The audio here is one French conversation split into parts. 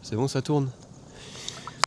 C'est bon, ça tourne?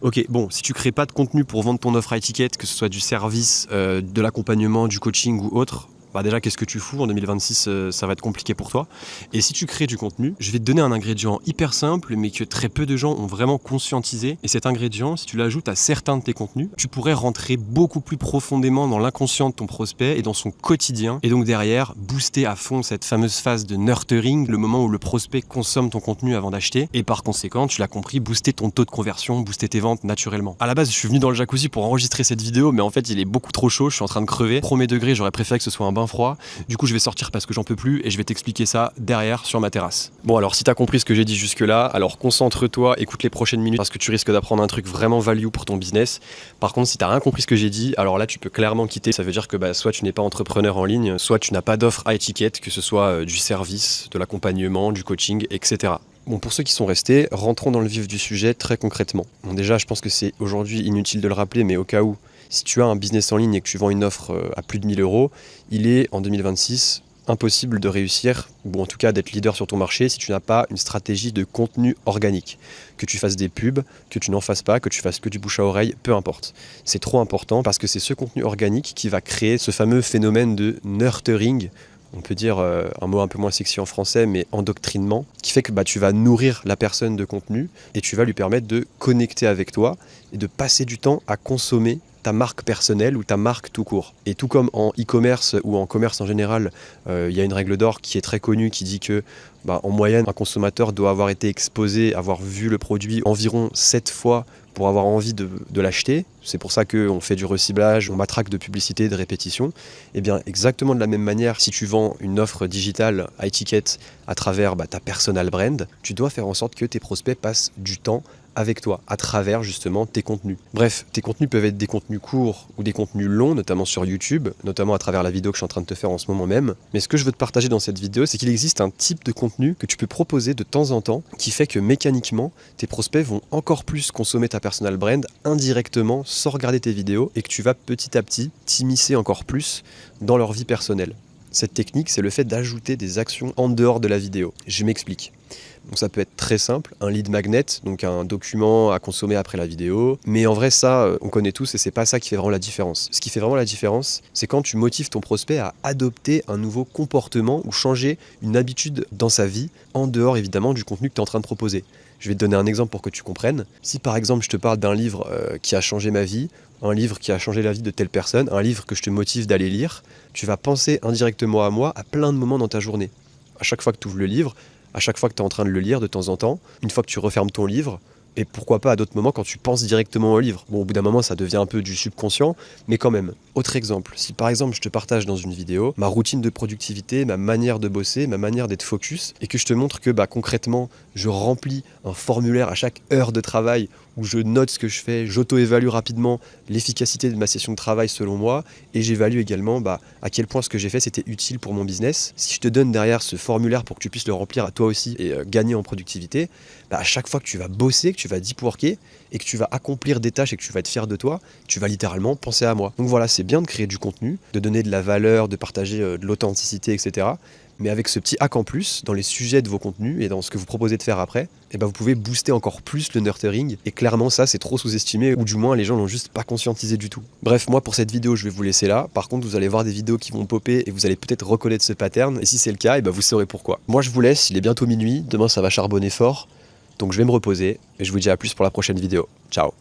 Ok, bon, si tu crées pas de contenu pour vendre ton offre à étiquette, que ce soit du service, de l'accompagnement, du coaching ou autre, bah déjà, qu'est-ce que tu fous? En 2026, ça va être compliqué pour toi. Et si tu crées du contenu, je vais te donner un ingrédient hyper simple, mais que très peu de gens ont vraiment conscientisé. Et cet ingrédient, si tu l'ajoutes à certains de tes contenus, tu pourrais rentrer beaucoup plus profondément dans l'inconscient de ton prospect et dans son quotidien. Et donc derrière, booster à fond cette fameuse phase de nurturing, le moment où le prospect consomme ton contenu avant d'acheter. Et par conséquent, tu l'as compris, booster ton taux de conversion, booster tes ventes naturellement. À la base, je suis venu dans le jacuzzi pour enregistrer cette vidéo, mais en fait, il est beaucoup trop chaud, je suis en train de crever. Premier degré, j'aurais préféré que ce soit un bain froid. Du coup, je vais sortir parce que j'en peux plus et je vais t'expliquer ça derrière sur ma terrasse. Bon, alors si t'as compris ce que j'ai dit jusque-là, alors concentre-toi, écoute les prochaines minutes parce que tu risques d'apprendre un truc vraiment value pour ton business. Par contre, si t'as rien compris ce que j'ai dit, alors là, tu peux clairement quitter. Ça veut dire que soit tu n'es pas entrepreneur en ligne, soit tu n'as pas d'offre à étiquette, que ce soit du service, de l'accompagnement, du coaching, etc. Bon, pour ceux qui sont restés, rentrons dans le vif du sujet très concrètement. Bon, déjà, je pense que c'est aujourd'hui inutile de le rappeler, mais au cas où, si tu as un business en ligne et que tu vends une offre à plus de 1000 euros, il est en 2026 impossible de réussir, ou en tout cas d'être leader sur ton marché si tu n'as pas une stratégie de contenu organique. Que tu fasses des pubs, que tu n'en fasses pas, que tu fasses que du bouche à oreille, peu importe. C'est trop important parce que c'est ce contenu organique qui va créer ce fameux phénomène de nurturing. On peut dire un mot un peu moins sexy en français, mais endoctrinement, qui fait que tu vas nourrir la personne de contenu et tu vas lui permettre de connecter avec toi et de passer du temps à consommer ta marque personnelle ou ta marque tout court. Et tout comme en e-commerce ou en commerce en général, il y a une règle d'or qui est très connue qui dit que en moyenne, un consommateur doit avoir été exposé, avoir vu le produit environ 7 fois pour avoir envie de l'acheter. C'est pour ça qu'on fait du reciblage, on matraque de publicité, de répétition. Et bien exactement de la même manière, si tu vends une offre digitale à étiquette à travers ta personal brand, tu dois faire en sorte que tes prospects passent du temps avec toi, à travers justement tes contenus. Bref, tes contenus peuvent être des contenus courts ou des contenus longs, notamment sur YouTube, notamment à travers la vidéo que je suis en train de te faire en ce moment même. Mais ce que je veux te partager dans cette vidéo, c'est qu'il existe un type de contenu que tu peux proposer de temps en temps, qui fait que mécaniquement, tes prospects vont encore plus consommer ta personal brand indirectement, sans regarder tes vidéos, et que tu vas petit à petit t'immiscer encore plus dans leur vie personnelle. Cette technique, c'est le fait d'ajouter des actions en dehors de la vidéo. Je m'explique. Donc ça peut être très simple, un lead magnet, donc un document à consommer après la vidéo. Mais en vrai, ça, on connaît tous et c'est pas ça qui fait vraiment la différence. Ce qui fait vraiment la différence, c'est quand tu motives ton prospect à adopter un nouveau comportement ou changer une habitude dans sa vie, en dehors évidemment du contenu que tu es en train de proposer. Je vais te donner un exemple pour que tu comprennes. Si par exemple je te parle d'un livre qui a changé ma vie, un livre qui a changé la vie de telle personne, un livre que je te motive d'aller lire, tu vas penser indirectement à moi à plein de moments dans ta journée. À chaque fois que tu ouvres le livre, à chaque fois que tu es en train de le lire de temps en temps, une fois que tu refermes ton livre, et pourquoi pas à d'autres moments quand tu penses directement au livre. Bon, au bout d'un moment, ça devient un peu du subconscient, mais quand même. Autre exemple, si par exemple je te partage dans une vidéo ma routine de productivité, ma manière de bosser, ma manière d'être focus, et que je te montre que concrètement, je remplis un formulaire à chaque heure de travail où je note ce que je fais, j'auto-évalue rapidement l'efficacité de ma session de travail selon moi, et j'évalue également à quel point ce que j'ai fait c'était utile pour mon business. Si je te donne derrière ce formulaire pour que tu puisses le remplir à toi aussi et gagner en productivité, à chaque fois que tu vas bosser, que tu vas deep worker et que tu vas accomplir des tâches et que tu vas être fier de toi, tu vas littéralement penser à moi. Donc voilà, c'est bien de créer du contenu, de donner de la valeur, de partager de l'authenticité, etc. Mais avec ce petit hack en plus, dans les sujets de vos contenus et dans ce que vous proposez de faire après, vous pouvez booster encore plus le nurturing. Et clairement, ça, c'est trop sous-estimé, ou du moins, les gens l'ont juste pas conscientisé du tout. Bref, moi, pour cette vidéo, je vais vous laisser là. Par contre, vous allez voir des vidéos qui vont popper et vous allez peut-être reconnaître ce pattern. Et si c'est le cas, vous saurez pourquoi. Moi, je vous laisse, il est bientôt minuit. Demain, ça va charbonner fort. Donc, je vais me reposer et je vous dis à plus pour la prochaine vidéo. Ciao!